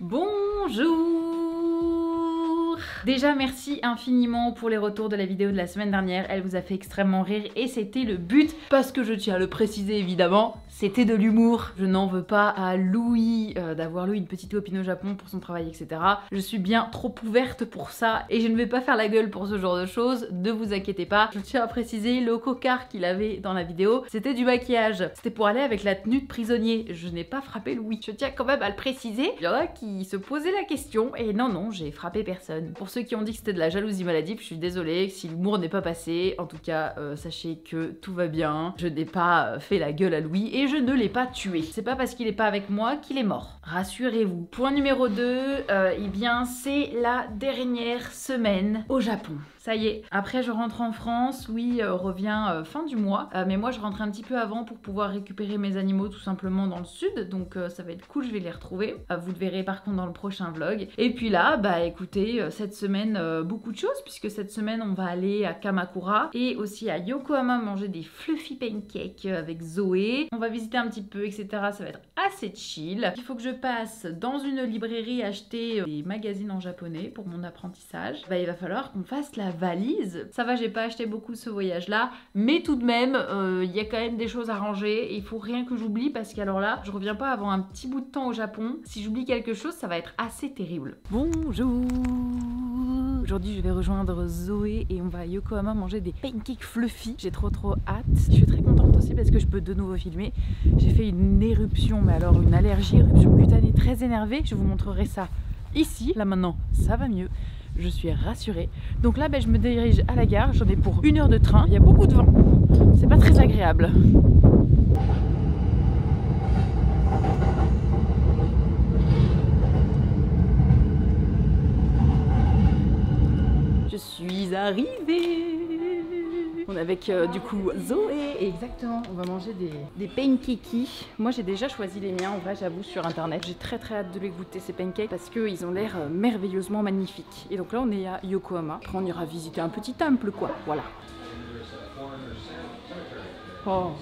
Bonjour! Déjà merci infiniment pour les retours de la vidéo de la semaine dernière, elle vous a fait extrêmement rire et c'était le but, parce que je tiens à le préciser évidemment, c'était de l'humour. Je n'en veux pas à Louis d'avoir eu une petite copine au Japon pour son travail, etc. Je suis bien trop ouverte pour ça et je ne vais pas faire la gueule pour ce genre de choses, ne vous inquiétez pas. Je tiens à préciser, le cocard qu'il avait dans la vidéo, c'était du maquillage. C'était pour aller avec la tenue de prisonnier. Je n'ai pas frappé Louis. Je tiens quand même à le préciser. Il y en a qui se posaient la question et non, j'ai frappé personne. Pour ceux qui ont dit que c'était de la jalousie maladive, je suis désolée si l'humour n'est pas passé. En tout cas, sachez que tout va bien. Je n'ai pas fait la gueule à Louis et je ne l'ai pas tué. C'est pas parce qu'il est pas avec moi qu'il est mort. Rassurez-vous. Point numéro 2, eh bien c'est la dernière semaine au Japon. Ça y est, après je rentre en France, Louis revient fin du mois, mais moi je rentre un petit peu avant pour pouvoir récupérer mes animaux tout simplement dans le sud, donc ça va être cool, je vais les retrouver. Vous le verrez par contre dans le prochain vlog. Et puis là, bah écoutez, cette semaine, beaucoup de choses, puisque cette semaine on va aller à Kamakura et aussi à Yokohama manger des fluffy pancakes avec Zoé. On va visiter un petit peu, etc. Ça va être assez chill. Il faut que je passe dans une librairie acheter des magazines en japonais pour mon apprentissage. Bah, il va falloir qu'on fasse la valise. Ça va, j'ai pas acheté beaucoup ce voyage-là, mais tout de même, il y a quand même des choses à ranger et il faut rien que j'oublie parce qu'alors là, je reviens pas avant un petit bout de temps au Japon. Si j'oublie quelque chose, ça va être assez terrible. Bonjour! Aujourd'hui, je vais rejoindre Zoé et on va à Yokohama manger des pancakes fluffy. J'ai trop hâte. Je suis très contente aussi parce que je peux de nouveau filmer. J'ai fait une éruption, mais alors une allergie, éruption cutanée très énervée. Je vous montrerai ça ici. Là maintenant, ça va mieux. Je suis rassurée. Donc là, je me dirige à la gare. J'en ai pour 1 heure de train. Il y a beaucoup de vent. C'est pas très agréable. Je suis arrivée. On est avec du coup Zoé et exactement, on va manger des pancakes. Moi j'ai déjà choisi les miens en vrai, j'avoue, sur internet. J'ai très hâte de les goûter ces pancakes parce qu'ils ont l'air merveilleusement magnifiques. Et donc là on est à Yokohama. Après on ira visiter un petit temple quoi, voilà. Oh,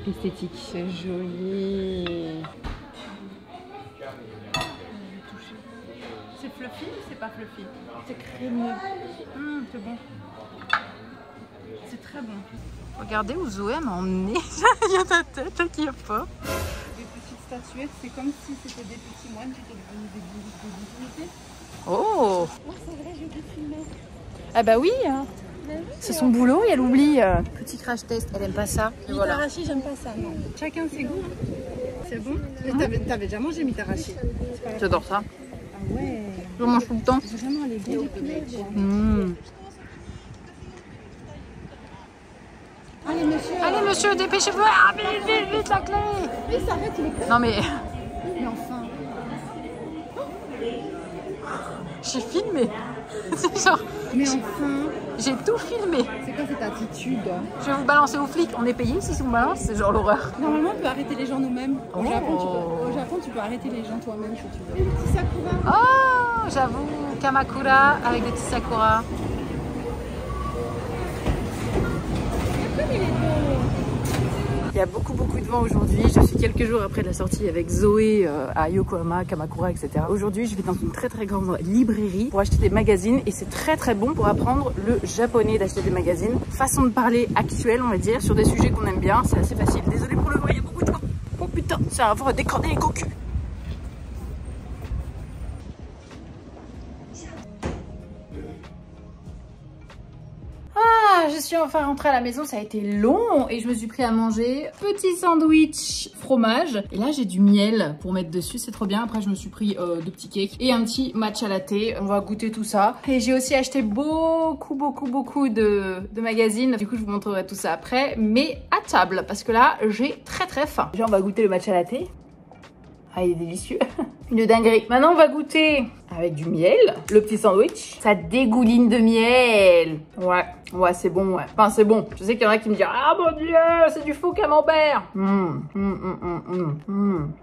esthétique, c'est joli. C'est fluffy ou c'est pas fluffy? C'est crémeux. C'est bon. C'est très bon. Regardez où Zoé m'a emmené. Il y a ta tête qui est pas. Des petites statuettes, c'est comme si c'était des petits moines qui étaient devenus des divinités. Oh! Oh, c'est vrai, j'ai oublié de filmer. Ah bah oui, hein. C'est son boulot et elle oublie. Petit crash test, elle aime pas ça. Mitarashi, j'aime pas ça, non. Chacun ses goûts. C'est bon? T'avais déjà mangé Mitarashi? J'adore ça. Ah ouais. Je mange tout le temps. Vraiment, les goûts du poulet, quoi. Allez monsieur, dépêchez-vous. Ah vite la clé. Mais il s'arrête, il est con. Non mais... Mais enfin. J'ai filmé. C'est genre... Mais enfin. J'ai tout filmé. C'est quoi cette attitude? Je vais vous balancer aux flics. On est payé si on balance, c'est genre l'horreur. Normalement, on peut arrêter les gens nous-mêmes. Au Japon, tu peux arrêter les gens toi-même si tu veux. Et le petit sakura. Oh, j'avoue, Kamakura avec des petits sakura. Il y a beaucoup de vent aujourd'hui. Je suis quelques jours après la sortie avec Zoé à Yokohama, Kamakura, etc. Aujourd'hui, je vais dans une très grande librairie pour acheter des magazines et c'est très bon pour apprendre le japonais d'acheter des magazines. Façon de parler actuelle, on va dire, sur des sujets qu'on aime bien. C'est assez facile. Désolée pour le vent, il y a beaucoup de vent. Oh putain, c'est un vent à décorner les cocus. Je suis enfin rentrée à la maison, ça a été long et je me suis pris à manger petit sandwich fromage et là j'ai du miel pour mettre dessus, c'est trop bien. Après je me suis pris 2 petits cakes et un petit matcha latte, on va goûter tout ça. Et j'ai aussi acheté beaucoup de magazines, du coup je vous montrerai tout ça après, mais à table parce que là j'ai très faim. Déjà on va goûter le matcha latte. Ah, il est délicieux. Une dinguerie. Maintenant, on va goûter avec du miel, le petit sandwich. Ça dégouline de miel. Ouais, c'est bon, ouais. Enfin, c'est bon. Je sais qu'il y en a qui me disent « Ah, mon Dieu, c'est du faux camembert. »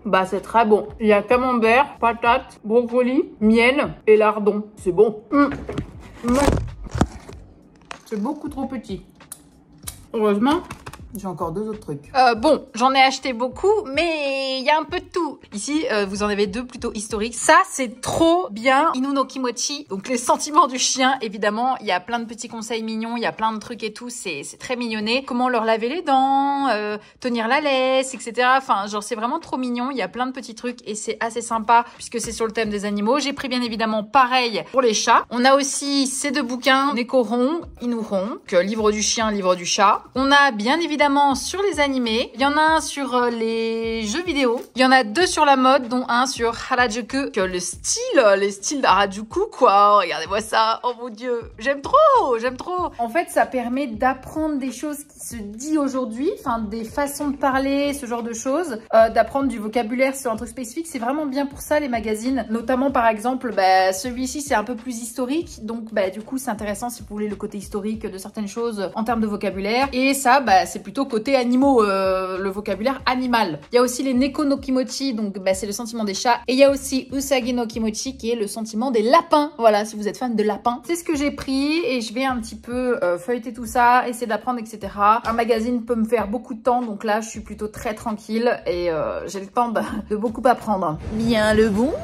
Bah, c'est très bon. Il y a camembert, patate, brocoli, miel et lardon. C'est bon. C'est beaucoup trop petit. Heureusement, J'ai encore 2 autres trucs. Bon, j'en ai acheté beaucoup, mais il y a un peu de tout. Ici, vous en avez 2 plutôt historiques. Ça, c'est trop bien. Inu no Kimochi, donc les sentiments du chien, évidemment. Il y a plein de petits conseils mignons, il y a plein de trucs et tout. C'est très mignonné. Comment leur laver les dents, tenir la laisse, etc. Enfin, genre, c'est vraiment trop mignon. Il y a plein de petits trucs et c'est assez sympa puisque c'est sur le thème des animaux. J'ai pris bien évidemment pareil pour les chats. On a aussi ces 2 bouquins, Nekoron, Inuron, livre du chien, livre du chat. On a bien évidemment sur les animés. Il y en a un sur les jeux vidéo. Il y en a 2 sur la mode, dont un sur Harajuku. Que les styles d'Harajuku, quoi. Regardez-moi ça. Oh mon Dieu. J'aime trop, j'aime trop. En fait, ça permet d'apprendre des choses qui se disent aujourd'hui. Enfin, des façons de parler, ce genre de choses. D'apprendre du vocabulaire sur un truc spécifique. C'est vraiment bien pour ça, les magazines. Notamment, par exemple, celui-ci, c'est un peu plus historique. Donc, du coup, c'est intéressant si vous voulez le côté historique de certaines choses en termes de vocabulaire. Et ça, c'est plutôt côté animaux, le vocabulaire animal. Il y a aussi les Neko no Kimochi, donc c'est le sentiment des chats. Et il y a aussi Usagi no Kimochi, qui est le sentiment des lapins. Voilà, si vous êtes fan de lapins. C'est ce que j'ai pris et je vais un petit peu feuilleter tout ça, essayer d'apprendre, etc. Un magazine peut me faire beaucoup de temps, donc là, je suis plutôt très tranquille et j'ai le temps de beaucoup apprendre. Bien le bonjour.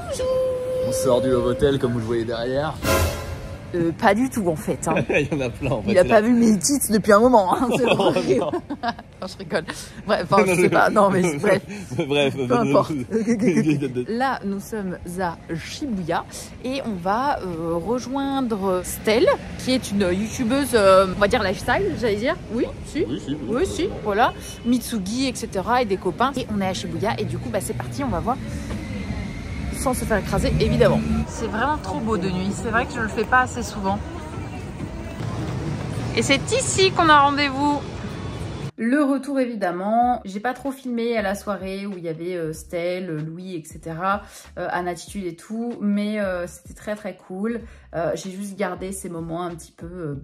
On sort du Novotel comme vous le voyez derrière. Pas du tout en fait. Hein. Il y en a plein en fait. Il a pas vu mes titres depuis un moment. Hein. C'est oh, non. Non, je rigole. Bref, enfin, je sais pas. Non, mais bref. Bref, peu importe. Là, nous sommes à Shibuya et on va rejoindre Stell, qui est une youtubeuse, on va dire lifestyle, j'allais dire. Oui, si. Oui, si. Voilà. Mitsugi, etc. et des copains. Et on est à Shibuya et du coup, c'est parti. On va voir. Sans se faire écraser, évidemment. C'est vraiment trop beau de nuit. C'est vrai que je le fais pas assez souvent. Et c'est ici qu'on a rendez-vous. Le retour, évidemment. J'ai pas trop filmé à la soirée où il y avait Stell, Louis, etc. Anatitude et tout. Mais c'était très très cool. J'ai juste gardé ces moments un petit peu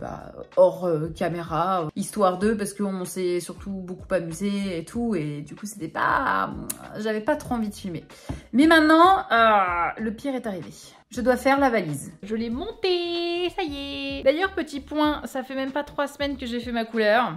hors caméra, histoire d'eux, parce qu'on s'est surtout beaucoup amusé et tout. Et du coup, c'était pas... J'avais pas trop envie de filmer. Mais maintenant, le pire est arrivé. Je dois faire la valise. Je l'ai montée, ça y est. D'ailleurs, petit point, ça fait même pas 3 semaines que j'ai fait ma couleur.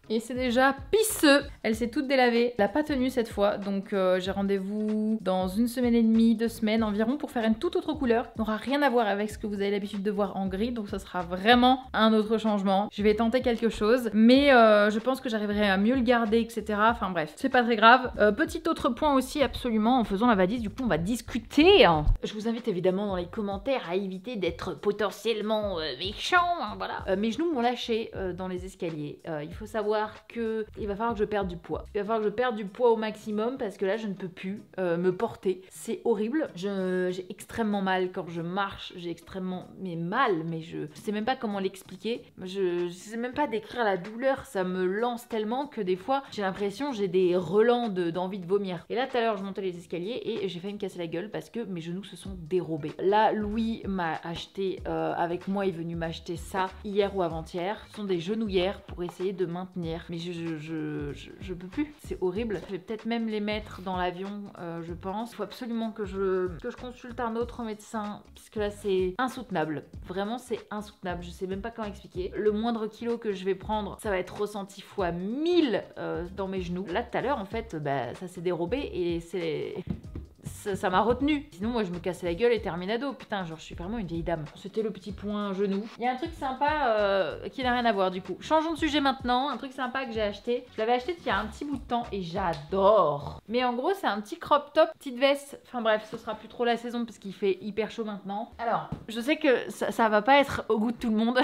Et c'est déjà pisseux. Elle s'est toute délavée. Elle n'a pas tenu cette fois. Donc j'ai rendez-vous dans 1 semaine et demie, 2 semaines environ pour faire une toute autre couleur. Ça n'aura rien à voir avec ce que vous avez l'habitude de voir en gris. Donc ça sera vraiment un autre changement. Je vais tenter quelque chose. Mais je pense que j'arriverai à mieux le garder, etc. Enfin bref, c'est pas très grave. Petit autre point aussi, absolument, en faisant la valise, du coup on va discuter. Je vous invite évidemment dans les commentaires à éviter d'être potentiellement méchant. Hein, voilà. Mes genoux m'ont lâché dans les escaliers. Il faut savoir que il va falloir que je perde du poids. Il va falloir que je perde du poids au maximum parce que là je ne peux plus me porter. C'est horrible. J'ai extrêmement mal quand je marche. J'ai extrêmement mal, mais je sais même pas comment l'expliquer. Je sais même pas décrire la douleur. Ça me lance tellement que des fois j'ai l'impression j'ai des relents d'envie de vomir. Et là tout à l'heure je montais les escaliers et j'ai failli me casser la gueule parce que mes genoux se sont dérobés. Là Louis m'a acheté avec moi, est venu m'acheter ça hier ou avant-hier. Ce sont des genouillères pour essayer de maintenir. Mais je peux plus, c'est horrible. Je vais peut-être même les mettre dans l'avion, je pense. Il faut absolument que je consulte un autre médecin, puisque là c'est insoutenable. Vraiment c'est insoutenable, je sais même pas comment expliquer. Le moindre kilo que je vais prendre, ça va être ressenti fois 1000 dans mes genoux. Là tout à l'heure en fait, ça s'est dérobé et c'est... Ça m'a retenu. Sinon, moi, je me cassais la gueule et terminado. Putain, genre, je suis vraiment une vieille dame. C'était le petit point genou. Il y a un truc sympa qui n'a rien à voir, du coup. Changeons de sujet maintenant. Un truc sympa que j'ai acheté. Je l'avais acheté il y a un petit bout de temps et j'adore. Mais en gros, c'est un petit crop top, petite veste. Enfin bref, ce sera plus trop la saison parce qu'il fait hyper chaud maintenant. Alors, je sais que ça va pas être au goût de tout le monde.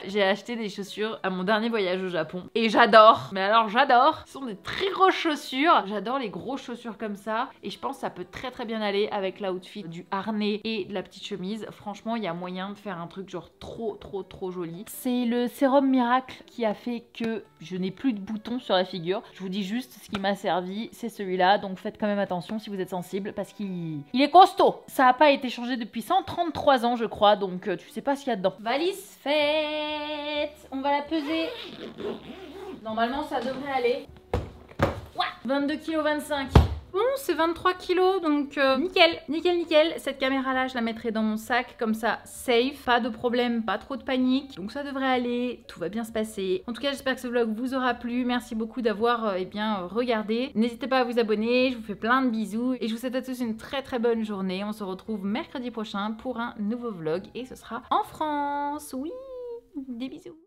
J'ai acheté des chaussures à mon dernier voyage au Japon. Et j'adore. Mais alors, j'adore. Ce sont des très grosses chaussures. J'adore les grosses chaussures comme ça. Et je pense que ça peut très très bien aller avec l'outfit du harnais et de la petite chemise. Franchement, il y a moyen de faire un truc genre trop joli. C'est le sérum miracle qui a fait que je n'ai plus de boutons sur la figure. Je vous dis juste ce qui m'a servi, c'est celui-là. Donc faites quand même attention si vous êtes sensible parce qu'il est costaud. Ça n'a pas été changé depuis 133 ans je crois. Donc tu sais pas ce qu'il y a dedans. Valise faite. On va la peser. Normalement ça devrait aller. Ouais. 22,25 kg. bon, c'est 23 kilos, donc nickel, nickel, nickel. Cette caméra-là, je la mettrai dans mon sac, comme ça, safe, pas de problème, pas trop de panique. Donc ça devrait aller, tout va bien se passer. En tout cas, j'espère que ce vlog vous aura plu. Merci beaucoup d'avoir regardé. N'hésitez pas à vous abonner, je vous fais plein de bisous. Et je vous souhaite à tous une très très bonne journée. On se retrouve mercredi prochain pour un nouveau vlog et ce sera en France. Oui, des bisous.